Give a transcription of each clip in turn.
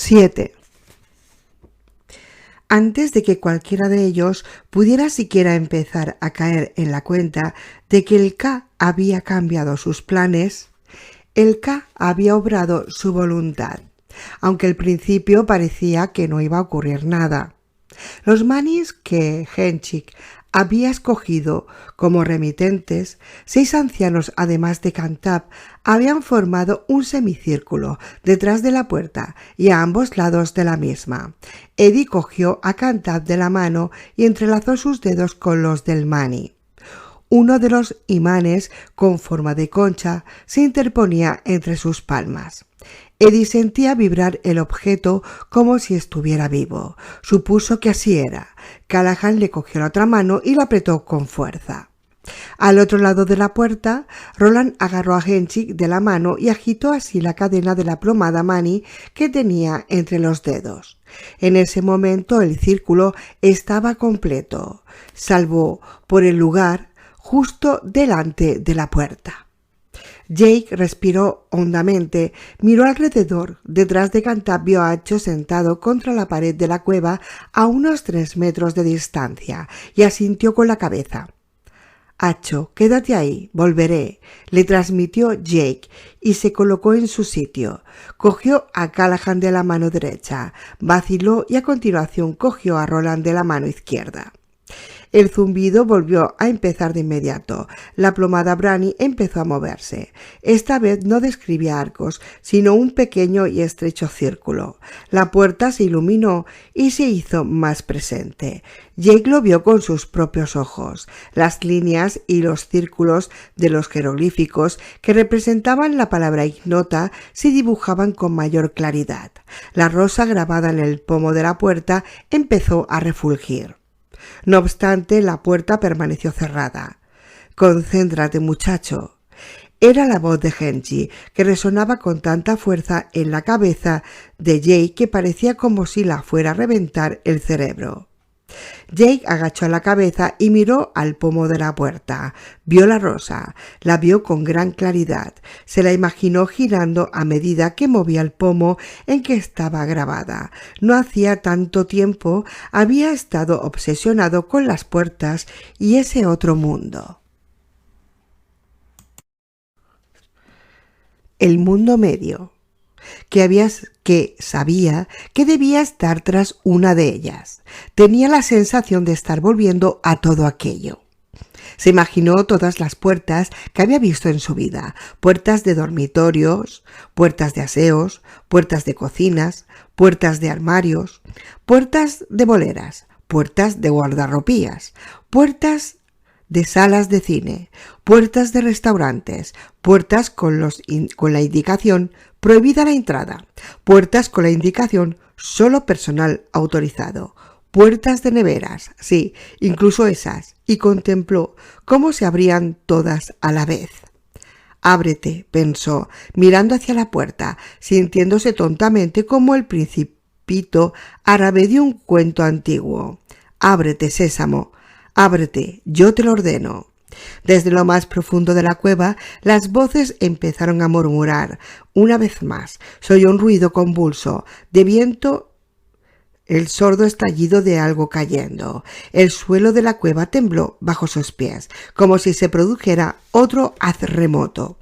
7. Antes de que cualquiera de ellos pudiera siquiera empezar a caer en la cuenta de que el K había cambiado sus planes, el K había obrado su voluntad, aunque al principio parecía que no iba a ocurrir nada. Los manis que Henchik había escogido como remitentes, 6 ancianos además de Cantab, habían formado un semicírculo detrás de la puerta y a ambos lados de la misma. Eddie cogió a Cantab de la mano y entrelazó sus dedos con los del mani. Uno de los imanes con forma de concha se interponía entre sus palmas. Eddie sentía vibrar el objeto como si estuviera vivo. Supuso que así era. Callahan le cogió la otra mano y la apretó con fuerza. Al otro lado de la puerta, Roland agarró a Henchik de la mano y agitó así la cadena de la plomada mani que tenía entre los dedos. En ese momento el círculo estaba completo, salvo por el lugar justo delante de la puerta. Jake respiró hondamente, miró alrededor. Detrás de Cantab vio a Acho sentado contra la pared de la cueva a unos 3 metros de distancia y asintió con la cabeza. «Acho, quédate ahí, volveré», le transmitió Jake y se colocó en su sitio. Cogió a Callahan de la mano derecha, vaciló y a continuación cogió a Roland de la mano izquierda. El zumbido volvió a empezar de inmediato. La plomada Brani empezó a moverse. Esta vez no describía arcos, sino un pequeño y estrecho círculo. La puerta se iluminó y se hizo más presente. Jake lo vio con sus propios ojos. Las líneas y los círculos de los jeroglíficos que representaban la palabra ignota se dibujaban con mayor claridad. La rosa grabada en el pomo de la puerta empezó a refulgir. No obstante, la puerta permaneció cerrada. «Concéntrate, muchacho». Era la voz de Henchik, que resonaba con tanta fuerza en la cabeza de Jake que parecía como si la fuera a reventar el cerebro. Jake agachó la cabeza y miró al pomo de la puerta. Vio la rosa, la vio con gran claridad. Se la imaginó girando a medida que movía el pomo en que estaba grabada. No hacía tanto tiempo había estado obsesionado con las puertas y ese otro mundo. El mundo medio. Que sabía que debía estar tras una de ellas. Tenía la sensación de estar volviendo a todo aquello. Se imaginó todas las puertas que había visto en su vida: puertas de dormitorios, puertas de aseos, puertas de cocinas, puertas de armarios, puertas de boleras, puertas de guardarropías, puertas de salas de cine, puertas de restaurantes, puertas con la indicación «prohibida la entrada», puertas con la indicación «solo personal autorizado», puertas de neveras, sí, incluso esas, y contempló cómo se abrían todas a la vez. «Ábrete», pensó, mirando hacia la puerta, sintiéndose tontamente como el principito árabe de un cuento antiguo. «Ábrete, sésamo. Ábrete, yo te lo ordeno». Desde lo más profundo de la cueva, las voces empezaron a murmurar. Una vez más, se oyó un ruido convulso de viento, el sordo estallido de algo cayendo. El suelo de la cueva tembló bajo sus pies, como si se produjera otro terremoto.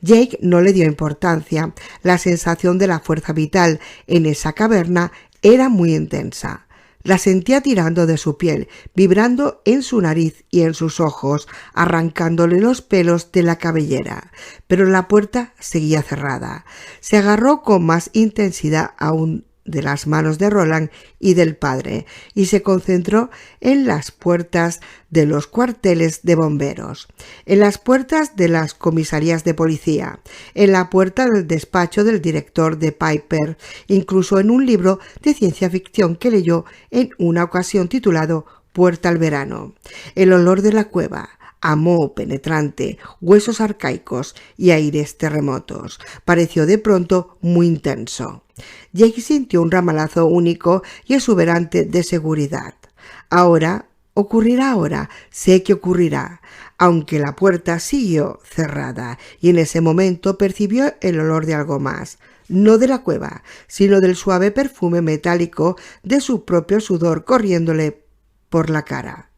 Jake no le dio importancia. La sensación de la fuerza vital en esa caverna era muy intensa. La sentía tirando de su piel, vibrando en su nariz y en sus ojos, arrancándole los pelos de la cabellera. Pero la puerta seguía cerrada. Se agarró con más intensidad aún de las manos de Roland y del padre y se concentró en las puertas de los cuarteles de bomberos, en las puertas de las comisarías de policía, en la puerta del despacho del director de Piper, incluso en un libro de ciencia ficción que leyó en una ocasión titulado Puerta al verano. El olor de la cueva, a moho penetrante, huesos arcaicos y aires terremotos, pareció de pronto muy intenso. Jake sintió un ramalazo único y exuberante de seguridad. Ocurrirá ahora, sé que ocurrirá, aunque la puerta siguió cerrada, y en ese momento percibió el olor de algo más, no de la cueva, sino del suave perfume metálico de su propio sudor corriéndole por la cara.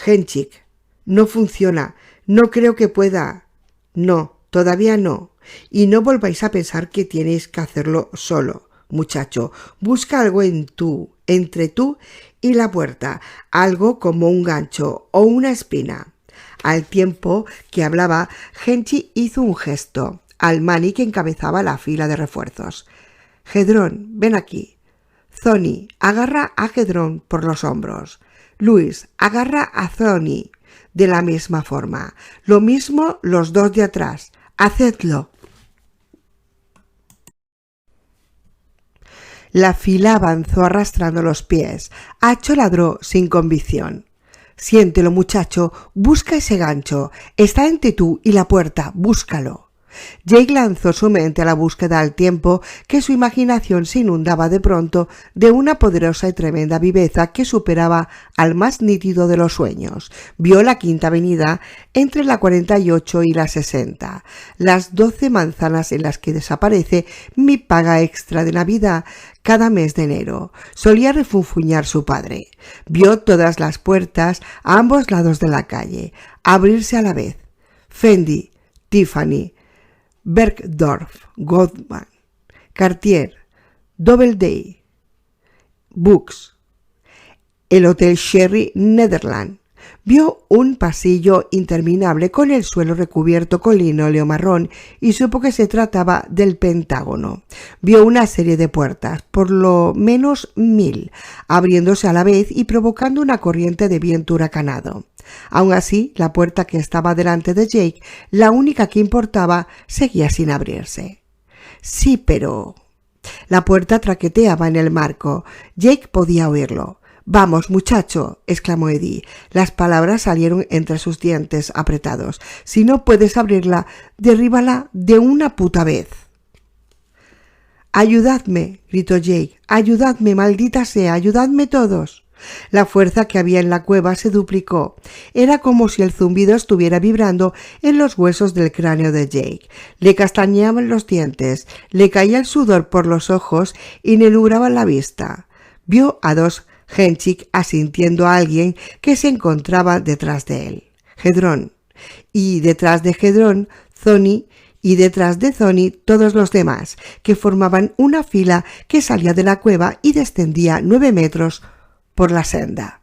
Henchik, no funciona, no creo que pueda. No, todavía no. Y no volváis a pensar que tenéis que hacerlo solo. Muchacho, busca algo entre tú y la puerta, algo como un gancho o una espina. Al tiempo que hablaba, Henchik hizo un gesto al mani que encabezaba la fila de refuerzos. Gedrón, ven aquí. Zoni, agarra a Gedrón por los hombros. Luis, agarra a Zoni de la misma forma. Lo mismo los dos de atrás. Hacedlo. La fila avanzó arrastrando los pies. Acho ladró sin convicción. Siéntelo, muchacho, busca ese gancho. Está entre tú y la puerta, búscalo. Jake lanzó su mente a la búsqueda al tiempo que su imaginación se inundaba de pronto de una poderosa y tremenda viveza que superaba al más nítido de los sueños. Vio la Quinta Avenida entre la 48 y la 60, las 12 manzanas en las que desaparece mi paga extra de Navidad cada mes de enero. Solía refunfuñar su padre. Vio todas las puertas a ambos lados de la calle abrirse a la vez. Fendi, Tiffany, Bergdorf Goldman, Cartier, Doubleday, Books, el Hotel Sherry Netherland. Vio un pasillo interminable con el suelo recubierto con linóleo marrón y supo que se trataba del Pentágono. Vio una serie de puertas, por lo menos 1000, abriéndose a la vez y provocando una corriente de viento huracanado. Aun así, la puerta que estaba delante de Jake, la única que importaba, seguía sin abrirse. Sí, pero... La puerta traqueteaba en el marco. Jake podía oírlo. «Vamos, muchacho», exclamó Eddie. Las palabras salieron entre sus dientes apretados. «Si no puedes abrirla, derríbala de una puta vez». «Ayudadme», gritó Jake. «Ayudadme, maldita sea, ayudadme todos». La fuerza que había en la cueva se duplicó. Era como si el zumbido estuviera vibrando en los huesos del cráneo de Jake. Le castañeaban los dientes, le caía el sudor por los ojos y le nublaba la vista. Vio a dos Henchik asintiendo a alguien que se encontraba detrás de él. Gedrón. Y detrás de Gedrón, Zoni, y detrás de Zoni todos los demás, que formaban una fila que salía de la cueva y descendía 9 metros por la senda.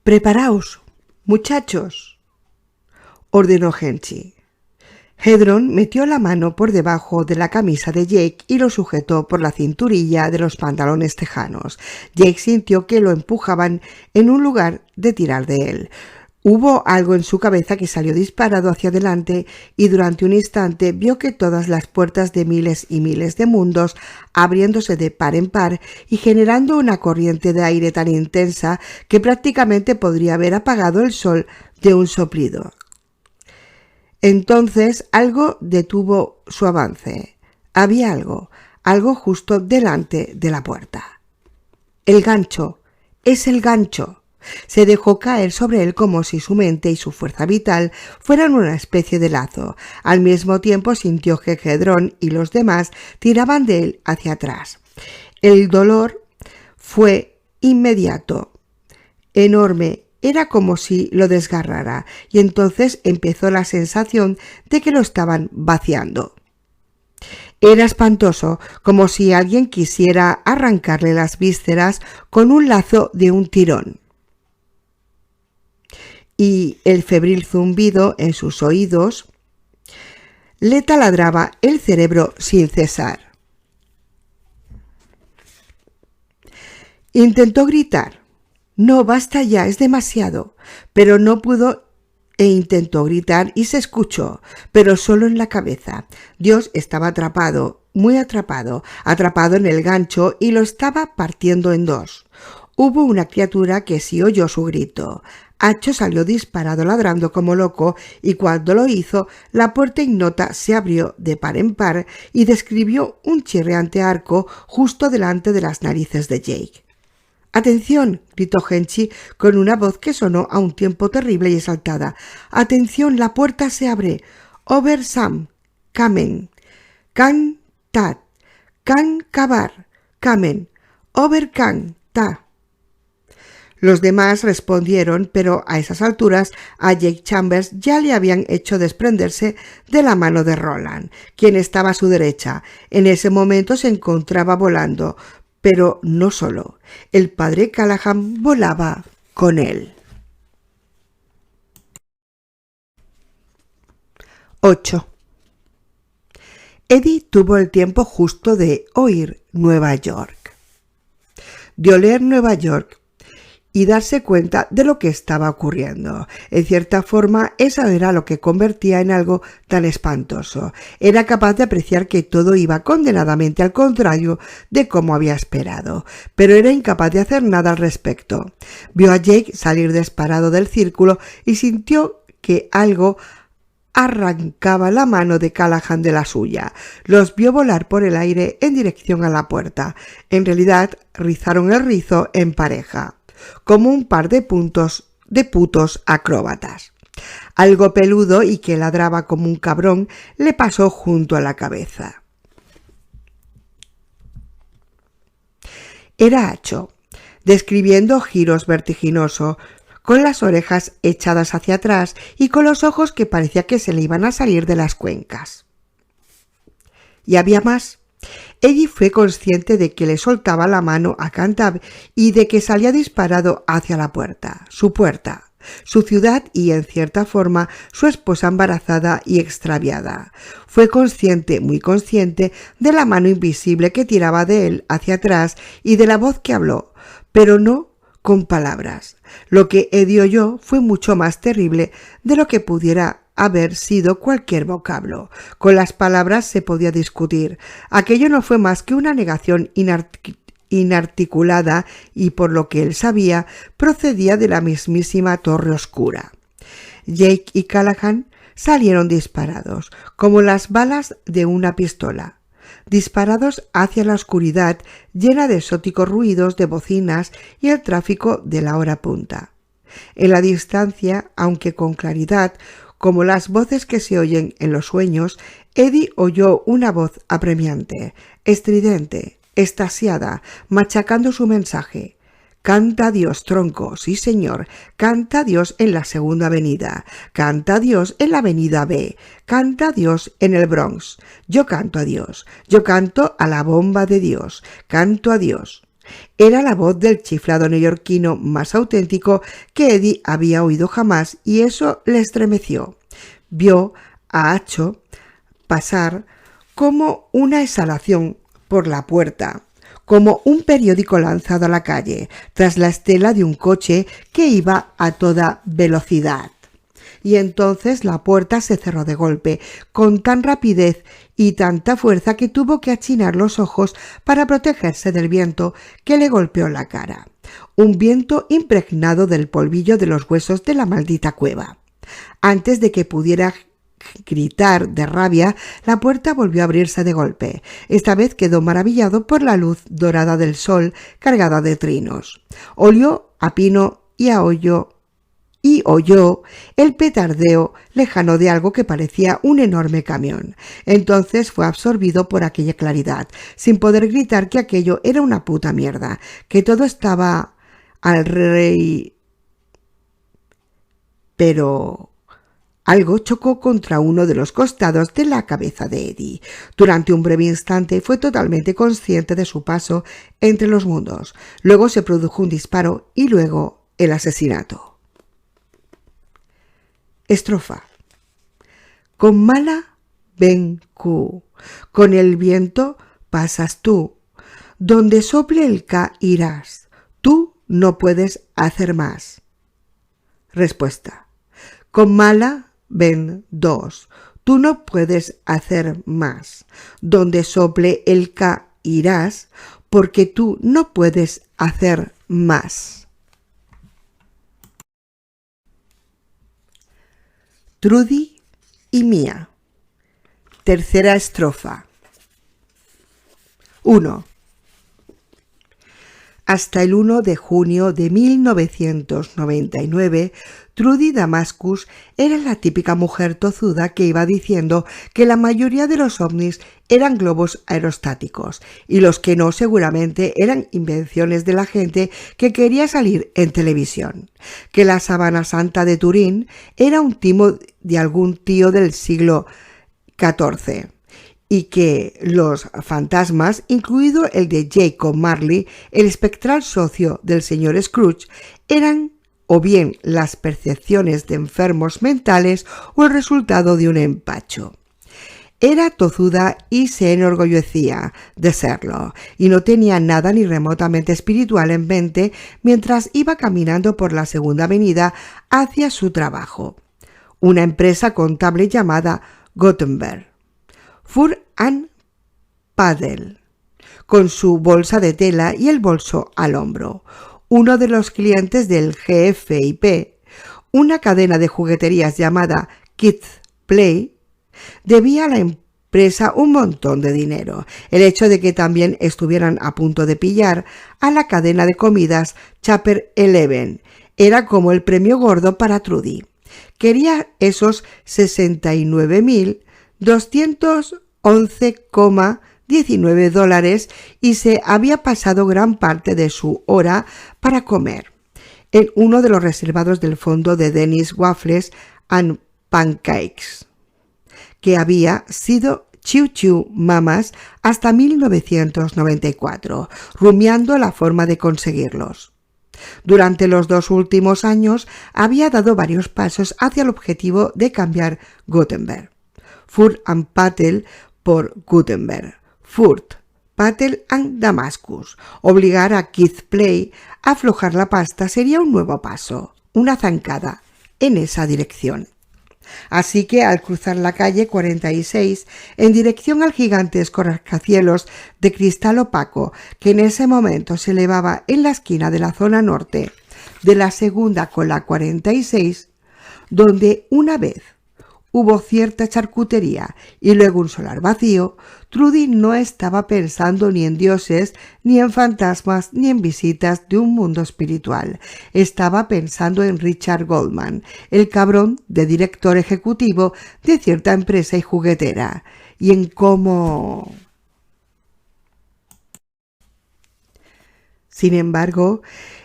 «Preparaos, muchachos», ordenó Henchik. Gedrón metió la mano por debajo de la camisa de Jake y lo sujetó por la cinturilla de los pantalones tejanos. Jake sintió que lo empujaban en un lugar de tirar de él. Hubo algo en su cabeza que salió disparado hacia adelante y durante un instante vio que todas las puertas de miles y miles de mundos abriéndose de par en par y generando una corriente de aire tan intensa que prácticamente podría haber apagado el sol de un soplido. Entonces algo detuvo su avance. Había algo justo delante de la puerta. «El gancho, es el gancho». Se dejó caer sobre él como si su mente y su fuerza vital fueran una especie de lazo. Al mismo tiempo sintió que Gedrón y los demás tiraban de él hacia atrás. El dolor fue inmediato, enorme. Era como si lo desgarrara, y entonces empezó la sensación de que lo estaban vaciando. Era espantoso, como si alguien quisiera arrancarle las vísceras con un lazo de un tirón. Y el febril zumbido en sus oídos le taladraba el cerebro sin cesar. Intentó gritar. «No, basta ya, es demasiado», pero no pudo e intentó gritar y se escuchó, pero solo en la cabeza. Dios estaba atrapado, muy atrapado en el gancho y lo estaba partiendo en dos. Hubo una criatura que sí oyó su grito. Acho salió disparado ladrando como loco y cuando lo hizo, la puerta ignota se abrió de par en par y describió un chirriante arco justo delante de las narices de Jake. «¡Atención!», gritó Henchy con una voz que sonó a un tiempo terrible y exaltada. «¡Atención! La puerta se abre. Over Sam. Kamen. Kan Tat. Kan Kabar. Kamen. Over Kan Ta». Los demás respondieron, pero a esas alturas a Jake Chambers ya le habían hecho desprenderse de la mano de Roland, quien estaba a su derecha. En ese momento se encontraba volando, pero no solo. El padre Callahan volaba con él. 8. Eddie tuvo el tiempo justo de oír Nueva York, de oler Nueva York y darse cuenta de lo que estaba ocurriendo. En cierta forma, eso era lo que convertía en algo tan espantoso. Era capaz de apreciar que todo iba condenadamente al contrario de como había esperado, pero era incapaz de hacer nada al respecto. Vio a Jake salir disparado del círculo y sintió que algo arrancaba la mano de Callahan de la suya. Los vio volar por el aire en dirección a la puerta. En realidad, rizaron el rizo en pareja, como un par de putos acróbatas. Algo peludo y que ladraba como un cabrón le pasó junto a la cabeza. Era Acho, describiendo giros vertiginosos, con las orejas echadas hacia atrás y con los ojos que parecía que se le iban a salir de las cuencas. Y había más. Eddie fue consciente de que le soltaba la mano a Cantab y de que salía disparado hacia la puerta, su ciudad y, en cierta forma, su esposa embarazada y extraviada. Fue consciente, muy consciente, de la mano invisible que tiraba de él hacia atrás y de la voz que habló, pero no con palabras. Lo que Eddie oyó fue mucho más terrible de lo que pudiera haber sido cualquier vocablo. Con las palabras se podía discutir. Aquello no fue más que una negación inarticulada y, por lo que él sabía, procedía de la mismísima Torre Oscura. Jake y Callahan salieron disparados, como las balas de una pistola, disparados hacia la oscuridad llena de exóticos ruidos de bocinas y el tráfico de la hora punta. En la distancia, aunque con claridad, como las voces que se oyen en los sueños, Eddie oyó una voz apremiante, estridente, extasiada, machacando su mensaje. «Canta Dios, tronco, sí señor, canta Dios en la Segunda Avenida, canta Dios en la Avenida B, canta Dios en el Bronx. Yo canto a Dios, yo canto a la bomba de Dios, canto a Dios». Era la voz del chiflado neoyorquino más auténtico que Eddie había oído jamás, y eso le estremeció. Vio a Acho pasar como una exhalación por la puerta, como un periódico lanzado a la calle, tras la estela de un coche que iba a toda velocidad. Y entonces la puerta se cerró de golpe, con tan rapidez y tanta fuerza que tuvo que achinar los ojos para protegerse del viento que le golpeó la cara. Un viento impregnado del polvillo de los huesos de la maldita cueva. Antes de que pudiera gritar de rabia, la puerta volvió a abrirse de golpe. Esta vez quedó maravillado por la luz dorada del sol cargada de trinos. Olió a pino y oyó el petardeo lejano de algo que parecía un enorme camión. Entonces fue absorbido por aquella claridad, sin poder gritar que aquello era una puta mierda, que todo estaba al rey. Pero algo chocó contra uno de los costados de la cabeza de Eddie. Durante un breve instante fue totalmente consciente de su paso entre los mundos. Luego se produjo un disparo y luego el asesinato. Estrofa. Con mala ven Q, con el viento pasas tú, donde sople el K irás, tú no puedes hacer más. Respuesta. Con mala ven 2, tú no puedes hacer más, donde sople el K irás, porque tú no puedes hacer más. Trudy y Mía. Tercera estrofa. 1. Hasta el 1 de junio de 1999, Trudy Damascus era la típica mujer tozuda que iba diciendo que la mayoría de los ovnis eran globos aerostáticos y los que no seguramente eran invenciones de la gente que quería salir en televisión, que la Sábana Santa de Turín era un timo de algún tío del siglo XIV. Y que los fantasmas, incluido el de Jacob Marley, el espectral socio del señor Scrooge, eran o bien las percepciones de enfermos mentales o el resultado de un empacho. Era tozuda y se enorgullecía de serlo, y no tenía nada ni remotamente espiritual en mente mientras iba caminando por la Segunda Avenida hacia su trabajo, una empresa contable llamada Gutenberg. Fur and Paddle, con su bolsa de tela y el bolso al hombro. Uno de los clientes del GFIP, una cadena de jugueterías llamada Kids Play, debía a la empresa un montón de dinero. El hecho de que también estuvieran a punto de pillar a la cadena de comidas Chapter 11 era como el premio gordo para Trudy. Quería esos $211,19 y se había pasado gran parte de su hora para comer en uno de los reservados del fondo de Dennis Waffles and Pancakes, que había sido Chiu Chiu Mamas hasta 1994, rumiando la forma de conseguirlos. Durante los 2 últimos años había dado varios pasos hacia el objetivo de cambiar Gutenberg. Fur and Paddle por Gutenberg. Furt, Paddle and Damascus. Obligar a Kids Play a aflojar la pasta sería un nuevo paso, una zancada en esa dirección. Así que al cruzar la calle 46 en dirección al gigantesco rascacielos de cristal opaco que en ese momento se elevaba en la esquina de la zona norte de la segunda con la 46, donde una vez hubo cierta charcutería y luego un solar vacío, Trudy no estaba pensando ni en dioses, ni en fantasmas, ni en visitas de un mundo espiritual. Estaba pensando en Richard Goldman, el cabrón de director ejecutivo de cierta empresa y juguetera, y en cómo... Sin embargo,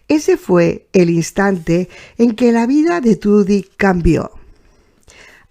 ese fue el instante en que la vida de Trudy cambió.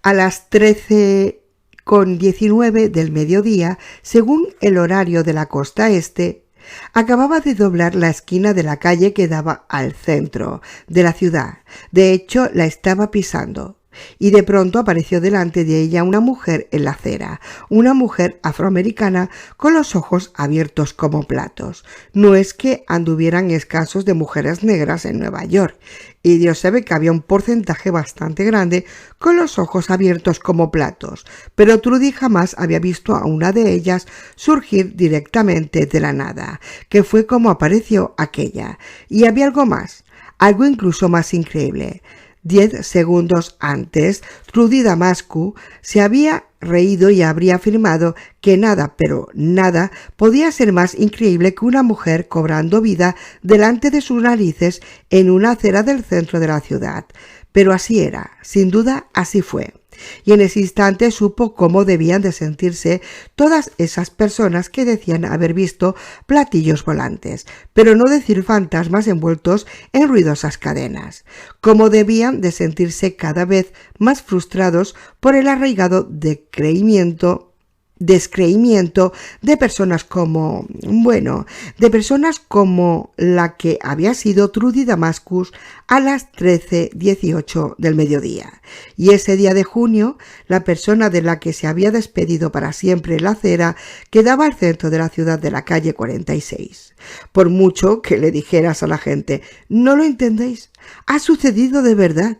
A las 13:19 del mediodía, según el horario de la costa este, acababa de doblar la esquina de la calle que daba al centro de la ciudad. De hecho, la estaba pisando. Y de pronto apareció delante de ella una mujer en la acera, una mujer afroamericana con los ojos abiertos como platos. No es que anduvieran escasos de mujeres negras en Nueva York, y Dios sabe que había un porcentaje bastante grande con los ojos abiertos como platos, pero Trudy jamás había visto a una de ellas surgir directamente de la nada, que fue como apareció aquella. Y había algo más, algo incluso más increíble. 10 segundos antes, Trudy Damascus se había reído y habría afirmado que nada, pero nada, podía ser más increíble que una mujer cobrando vida delante de sus narices en una acera del centro de la ciudad. Pero así era, sin duda así fue. Y en ese instante supo cómo debían de sentirse todas esas personas que decían haber visto platillos volantes, pero no decir fantasmas envueltos en ruidosas cadenas, cómo debían de sentirse cada vez más frustrados por el arraigado descreimiento de personas como, la que había sido Trudy Damascus a las 13:18 del mediodía. Y ese día de junio, la persona de la que se había despedido para siempre en la acera quedaba al centro de la ciudad de la calle 46. Por mucho que le dijeras a la gente, ¿no lo entendéis? Ha sucedido de verdad.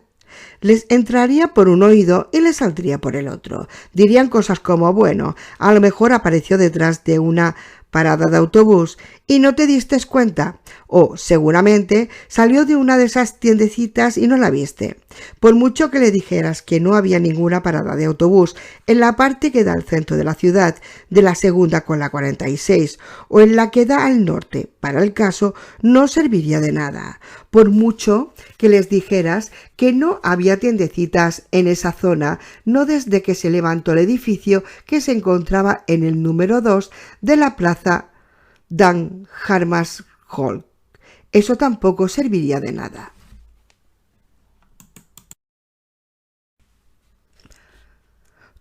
Les entraría por un oído y les saldría por el otro. Dirían cosas como, bueno, a lo mejor apareció detrás de una parada de autobús, y no te diste cuenta, o seguramente salió de una de esas tiendecitas y no la viste. Por mucho que le dijeras que no había ninguna parada de autobús en la parte que da al centro de la ciudad, de la segunda con la 46, o en la que da al norte, para el caso, no serviría de nada. Por mucho que les dijeras que no había tiendecitas en esa zona, no desde que se levantó el edificio que se encontraba en el número 2 de la plaza Dan Hammarskjöld. Eso tampoco serviría de nada.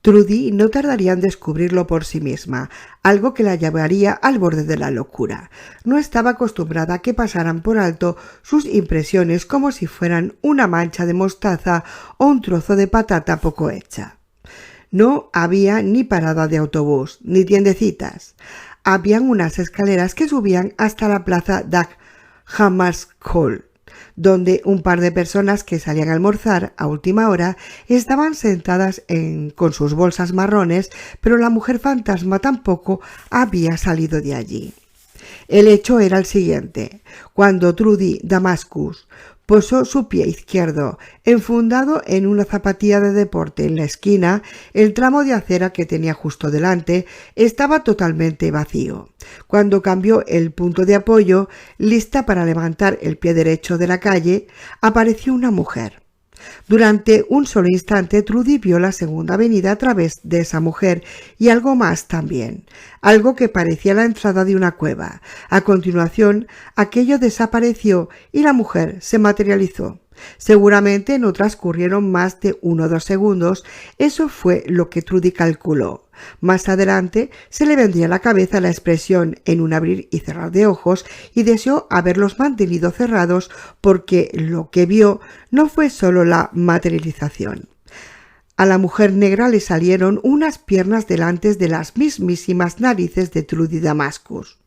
Trudy no tardaría en descubrirlo por sí misma, algo que la llevaría al borde de la locura. No estaba acostumbrada a que pasaran por alto sus impresiones como si fueran una mancha de mostaza o un trozo de patata poco hecha. No había ni parada de autobús, ni tiendecitas. Habían unas escaleras que subían hasta la plaza Dag Hammarskjöld, donde un par de personas que salían a almorzar a última hora estaban sentadas con sus bolsas marrones, pero la mujer fantasma tampoco había salido de allí. El hecho era el siguiente. Cuando Trudy Damascus posó su pie izquierdo, enfundado en una zapatilla de deporte en la esquina, el tramo de acera que tenía justo delante estaba totalmente vacío. Cuando cambió el punto de apoyo, lista para levantar el pie derecho de la calle, apareció una mujer. Durante un solo instante, Trudy vio la segunda avenida a través de esa mujer y algo más también, algo que parecía la entrada de una cueva. A continuación, aquello desapareció y la mujer se materializó. Seguramente no transcurrieron más de 1 o 2 segundos, eso fue lo que Trudy calculó. Más adelante se le vendría a la cabeza la expresión en un abrir y cerrar de ojos y deseó haberlos mantenido cerrados porque lo que vio no fue solo la materialización. A la mujer negra le salieron unas piernas delante de las mismísimas narices de Trudy Damascus.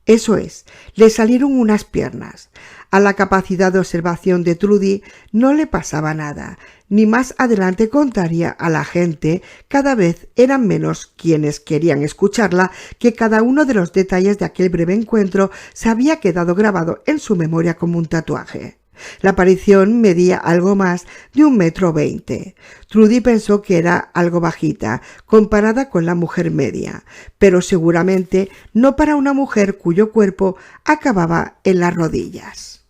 Eso es, le salieron unas piernas. A la capacidad de observación de Trudy no le pasaba nada, ni más adelante contaría a la gente, cada vez eran menos quienes querían escucharla, que cada uno de los detalles de aquel breve encuentro se había quedado grabado en su memoria como un tatuaje. La aparición medía algo más de 1,20 m. Trudy pensó que era algo bajita, comparada con la mujer media, pero seguramente no para una mujer cuyo cuerpo acababa en las rodillas.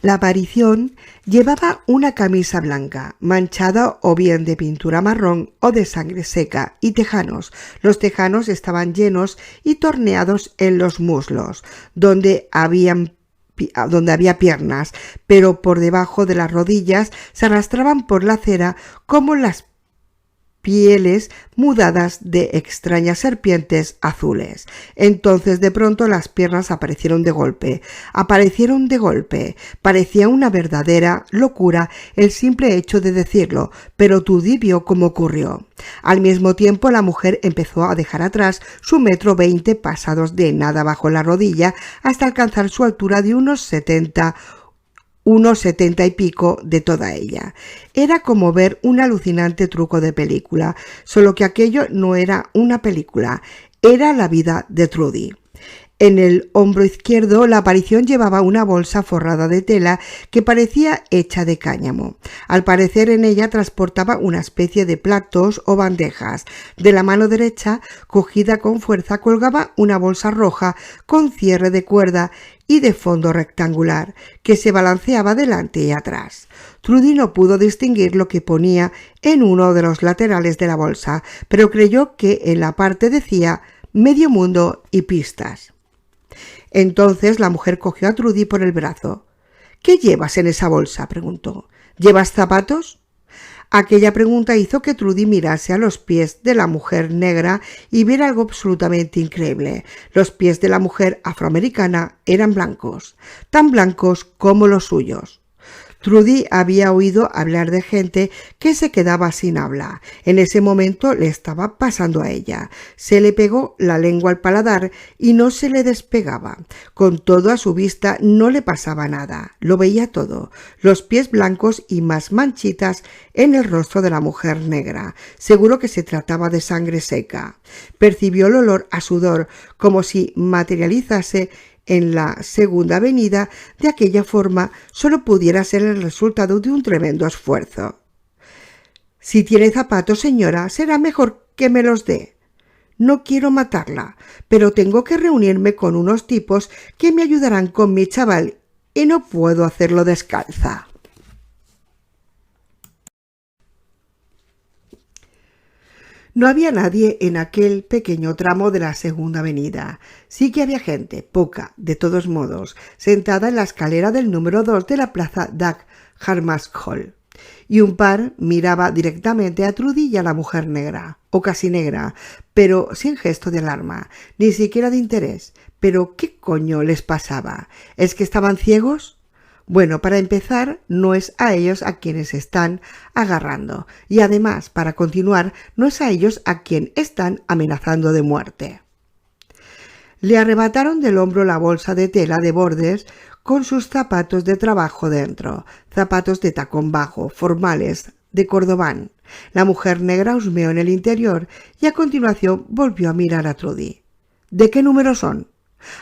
La aparición llevaba una camisa blanca, manchada o bien de pintura marrón o de sangre seca, y tejanos. Los tejanos estaban llenos y torneados en los muslos, donde había piernas, pero por debajo de las rodillas se arrastraban por la acera como las pieles mudadas de extrañas serpientes azules. Entonces de pronto las piernas aparecieron de golpe. Parecía una verdadera locura el simple hecho de decirlo, pero Trudy vio cómo ocurrió. Al mismo tiempo la mujer empezó a dejar atrás su 1,20 m pasados de nada bajo la rodilla hasta alcanzar su altura de unos 70 y pico de toda ella. Era como ver un alucinante truco de película, solo que aquello no era una película, era la vida de Trudy. En el hombro izquierdo la aparición llevaba una bolsa forrada de tela que parecía hecha de cáñamo. Al parecer en ella transportaba una especie de platos o bandejas. De la mano derecha, cogida con fuerza, colgaba una bolsa roja con cierre de cuerda y de fondo rectangular, que se balanceaba delante y atrás. Trudy no pudo distinguir lo que ponía en uno de los laterales de la bolsa, pero creyó que en la parte decía «Medio mundo y pistas». Entonces la mujer cogió a Trudy por el brazo. «¿Qué llevas en esa bolsa?», preguntó. «¿Llevas zapatos?». Aquella pregunta hizo que Trudy mirase a los pies de la mujer negra y viera algo absolutamente increíble. Los pies de la mujer afroamericana eran blancos, tan blancos como los suyos. Trudy había oído hablar de gente que se quedaba sin habla. En ese momento le estaba pasando a ella. Se le pegó la lengua al paladar y no se le despegaba. Con todo, a su vista no le pasaba nada. Lo veía todo. Los pies blancos y más manchitas en el rostro de la mujer negra. Seguro que se trataba de sangre seca. Percibió el olor a sudor, como si materializase en la segunda avenida. De aquella forma solo pudiera ser el resultado de un tremendo esfuerzo. Si tiene zapatos, señora, será mejor que me los dé. No quiero matarla, pero tengo que reunirme con unos tipos que me ayudarán con mi chaval y no puedo hacerlo descalza. No había nadie en aquel pequeño tramo de la segunda avenida. Sí que había gente, poca, de todos modos, sentada en la escalera del número 2 de la plaza Dag Hammarskjöld. Y un par miraba directamente a Trudy y a la mujer negra, o casi negra, pero sin gesto de alarma, ni siquiera de interés. ¿Pero qué coño les pasaba? ¿Es que estaban ciegos? Bueno, para empezar, no es a ellos a quienes están agarrando, y además, para continuar, no es a ellos a quien están amenazando de muerte. Le arrebataron del hombro la bolsa de tela de bordes con sus zapatos de trabajo dentro, zapatos de tacón bajo, formales, de cordobán. La mujer negra husmeó en el interior y a continuación volvió a mirar a Trudy. ¿De qué número son?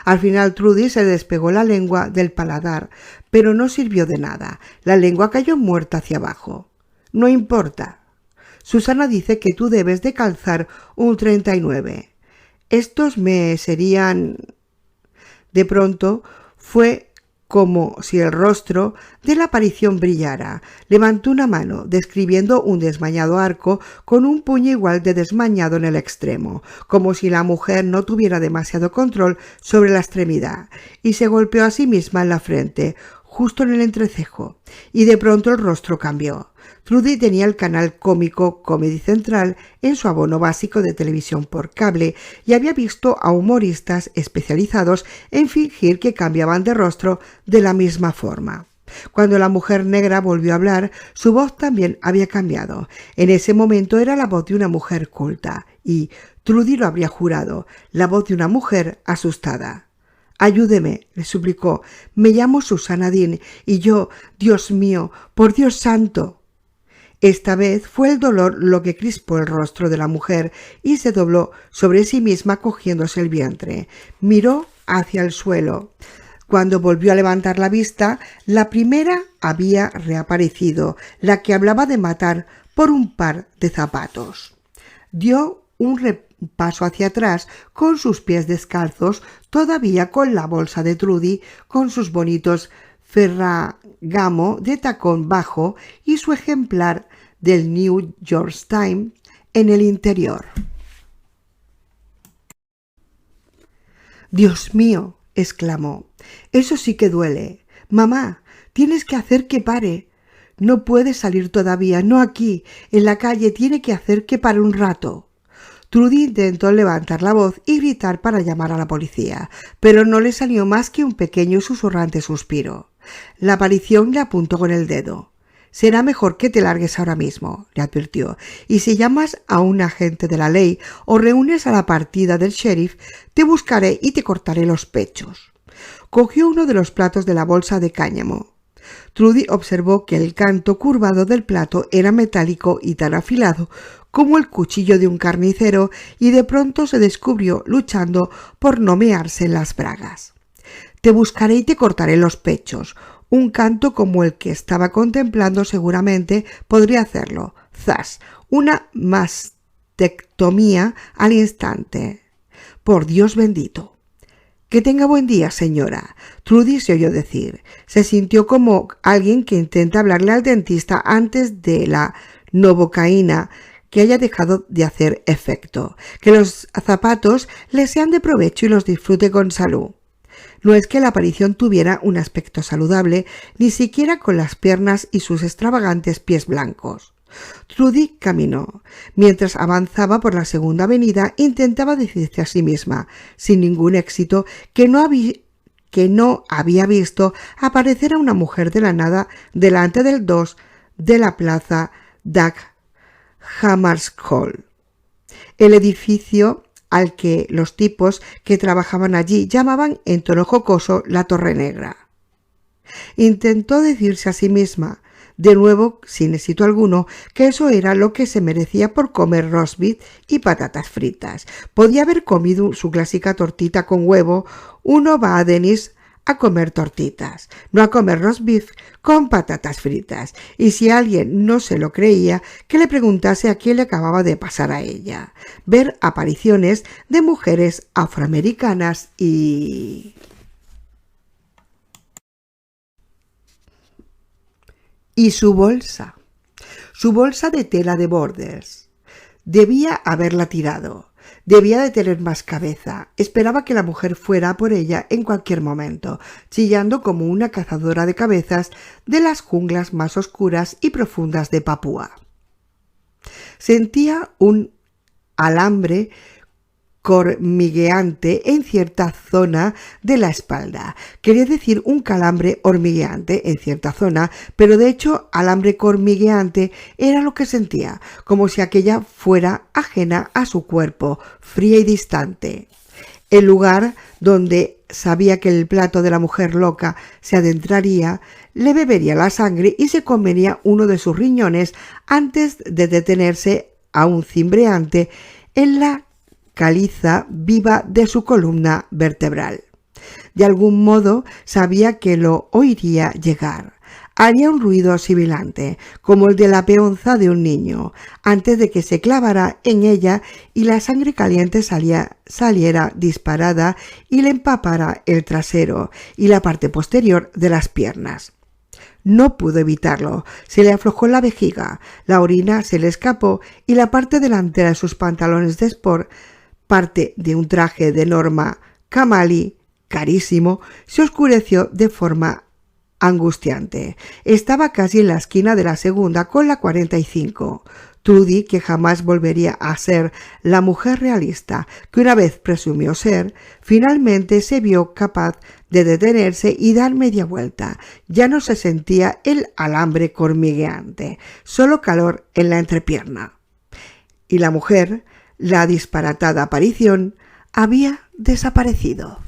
Al final Trudy se despegó la lengua del paladar, pero no sirvió de nada. La lengua cayó muerta hacia abajo. No importa. Susana dice que tú debes de calzar un 39. Estos me serían... De pronto fue como si el rostro de la aparición brillara. Levantó una mano, describiendo un desmañado arco con un puño igual de desmañado en el extremo, como si la mujer no tuviera demasiado control sobre la extremidad, y se golpeó a sí misma en la frente, justo en el entrecejo, y de pronto el rostro cambió. Trudy tenía el canal cómico Comedy Central en su abono básico de televisión por cable y había visto a humoristas especializados en fingir que cambiaban de rostro de la misma forma. Cuando la mujer negra volvió a hablar, su voz también había cambiado. En ese momento era la voz de una mujer culta y, Trudy lo habría jurado, la voz de una mujer asustada. «Ayúdeme», le suplicó. «Me llamo Susana Dean y yo, Dios mío, por Dios santo». Esta vez fue el dolor lo que crispó el rostro de la mujer y se dobló sobre sí misma cogiéndose el vientre. Miró hacia el suelo. Cuando volvió a levantar la vista, la primera había reaparecido, la que hablaba de matar por un par de zapatos. Dio un paso hacia atrás con sus pies descalzos, todavía con la bolsa de Trudy, con sus bonitos Ferragamo de tacón bajo y su ejemplar del New York Times en el interior. «Dios mío», exclamó, «eso sí que duele. Mamá, tienes que hacer que pare. No puede salir todavía, no aquí, en la calle, tiene que hacer que pare un rato». Trudy intentó levantar la voz y gritar para llamar a la policía, pero no le salió más que un pequeño y susurrante suspiro. La aparición le apuntó con el dedo. «Será mejor que te largues ahora mismo», le advirtió, «y si llamas a un agente de la ley o reúnes a la partida del sheriff, te buscaré y te cortaré los pechos». Cogió uno de los platos de la bolsa de cáñamo. Trudy observó que el canto curvado del plato era metálico y tan afilado como el cuchillo de un carnicero, y de pronto se descubrió luchando por no mearse en las bragas. «Te buscaré y te cortaré los pechos». Un canto como el que estaba contemplando seguramente podría hacerlo. ¡Zas! Una mastectomía al instante. «Por Dios bendito». «Que tenga buen día, señora», Trudy se oyó decir. Se sintió como alguien que intenta hablarle al dentista antes de la novocaína que haya dejado de hacer efecto. Que los zapatos le sean de provecho y los disfrute con salud. No es que la aparición tuviera un aspecto saludable, ni siquiera con las piernas y sus extravagantes pies blancos. Trudy caminó. Mientras avanzaba por la segunda avenida, intentaba decirse a sí misma, sin ningún éxito, que que no había visto aparecer a una mujer de la nada delante del 2 de la plaza Dag Hammarskjöld, el edificio al que los tipos que trabajaban allí llamaban en tono jocoso la Torre Negra. Intentó decirse a sí misma, de nuevo sin éxito alguno, que eso era lo que se merecía por comer roast beef y patatas fritas. Podía haber comido su clásica tortita con huevo. Uno va a Denis a comer tortitas, no a comer roast beef con patatas fritas. Y si alguien no se lo creía, que le preguntase a quién le acababa de pasar a ella. Ver apariciones de mujeres afroamericanas y su bolsa de tela de Borders. Debía haberla tirado. Debía de tener más cabeza. Esperaba que la mujer fuera por ella en cualquier momento, chillando como una cazadora de cabezas de las junglas más oscuras y profundas de Papúa. Sentía un alambre hormigueante en cierta zona de la espalda. Quería decir un calambre hormigueante en cierta zona, pero de hecho alambre hormigueante era lo que sentía, como si aquella fuera ajena a su cuerpo, fría y distante. El lugar donde sabía que el plato de la mujer loca se adentraría, le bebería la sangre y se comería uno de sus riñones antes de detenerse aún cimbreante en la caliza viva de su columna vertebral. De algún modo sabía que lo oiría llegar. Haría un ruido sibilante, como el de la peonza de un niño, antes de que se clavara en ella y la sangre caliente saliera disparada y le empapara el trasero y la parte posterior de las piernas. No pudo evitarlo. Se le aflojó la vejiga, la orina se le escapó y la parte delantera de sus pantalones de sport, parte de un traje de Norma Kamali carísimo, se oscureció de forma angustiante. Estaba casi en la esquina de la segunda con la 45. Trudy, que jamás volvería a ser la mujer realista que una vez presumió ser, finalmente se vio capaz de detenerse y dar media vuelta. Ya no se sentía el alambre hormigueante, solo calor en la entrepierna. Y la mujer, la disparatada aparición, había desaparecido.